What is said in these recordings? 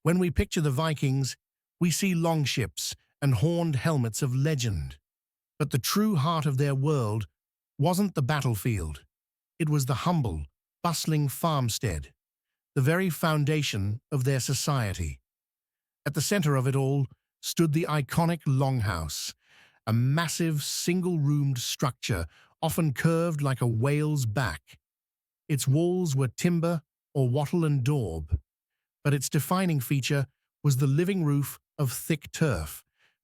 When we picture the Vikings, we see longships and horned helmets of legend. But the true heart of their world wasn't the battlefield. It was the humble, bustling farmstead, the very foundation of their society. At the center of it all stood the iconic Longhouse, a massive single-roomed structure often curved like a whale's back. Its walls were timber or wattle and daub, but its defining feature was the living roof of thick turf,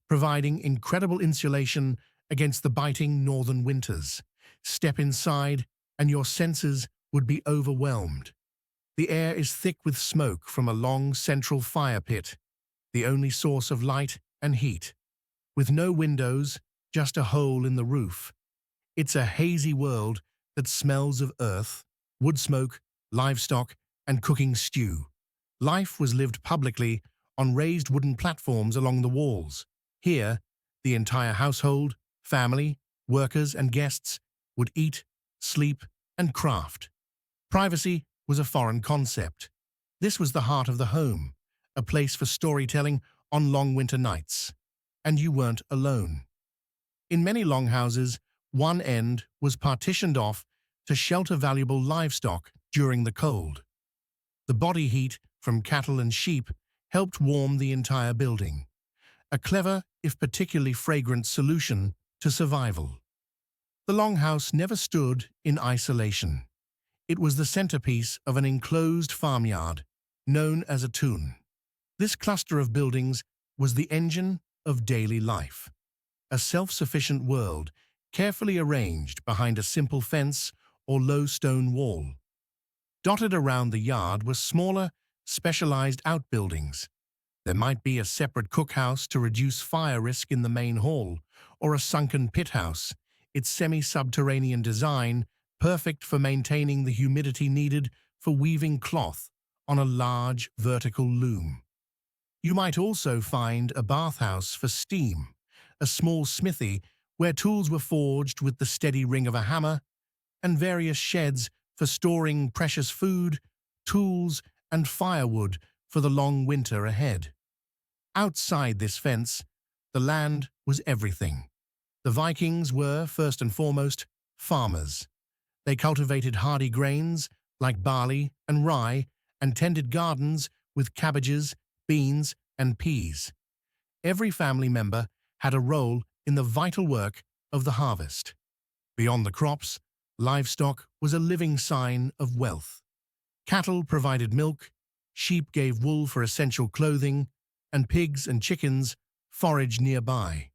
providing incredible insulation against the biting northern winters. Step inside, and your senses would be overwhelmed. The air is thick with smoke from a long central fire pit, the only source of light and heat. With no windows, just a hole in the roof. It's a hazy world that smells of earth, wood smoke, livestock, and cooking stew. Life was lived publicly on raised wooden platforms along the walls. Here, the entire household, family, workers, and guests would eat, sleep, and craft. Privacy was a foreign concept. This was the heart of the home, a place for storytelling on long winter nights. And you weren't alone. In many longhouses, one end was partitioned off to shelter valuable livestock during the cold. The body heat from cattle and sheep helped warm the entire building, a clever, if particularly fragrant, solution to survival. The longhouse never stood in isolation. It was the centerpiece of an enclosed farmyard, known as a tun. This cluster of buildings was the engine of daily life, a self-sufficient world carefully arranged behind a simple fence or low stone wall. Dotted around the yard were smaller, specialized outbuildings. There might be a separate cookhouse to reduce fire risk in the main hall, or a sunken pit house, its semi-subterranean design perfect for maintaining the humidity needed for weaving cloth on a large vertical loom. You might also find a bathhouse for steam, a small smithy where tools were forged with the steady ring of a hammer, and various sheds for storing precious food, tools, and firewood for the long winter ahead. Outside this fence, the land was everything. The Vikings were, first and foremost, farmers. They cultivated hardy grains like barley and rye and tended gardens with cabbages, beans, and peas. Every family member had a role in the vital work of the harvest. Beyond the crops, livestock was a living sign of wealth. Cattle provided milk, sheep gave wool for essential clothing, and pigs and chickens foraged nearby.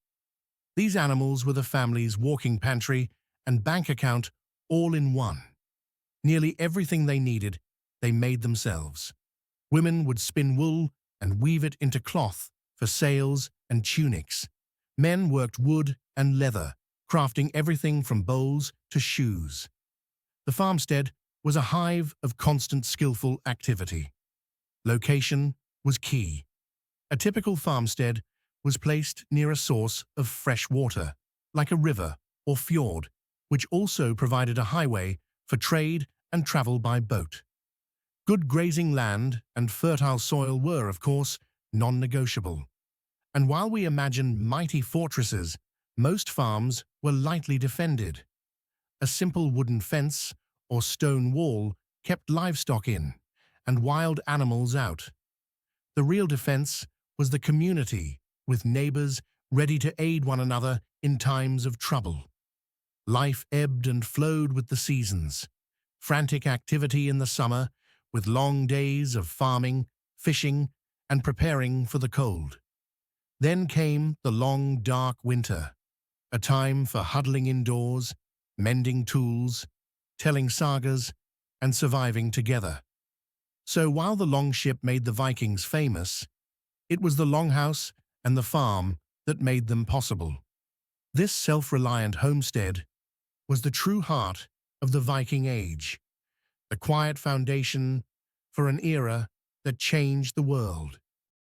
These animals were the family's walking pantry and bank account all in one. Nearly everything they needed, they made themselves. Women would spin wool and weave it into cloth for sails and tunics. Men worked wood and leather, crafting everything from bowls to shoes. The farmstead was a hive of constant skillful activity. Location was key. A typical farmstead was placed near a source of fresh water, like a river or fjord, which also provided a highway for trade and travel by boat. Good grazing land and fertile soil were, of course, non-negotiable. And while we imagine mighty fortresses, most farms were lightly defended. A simple wooden fence or stone wall kept livestock in and wild animals out. The real defense was the community, with neighbors ready to aid one another in times of trouble. Life ebbed and flowed with the seasons. Frantic activity in the summer, with long days of farming, fishing, and preparing for the cold. Then came the long, dark winter, a time for huddling indoors, mending tools, telling sagas, and surviving together. So while the Longship made the Vikings famous, it was the Longhouse and the farm that made them possible. This self-reliant homestead was the true heart of the Viking Age, the quiet foundation for an era that changed the world.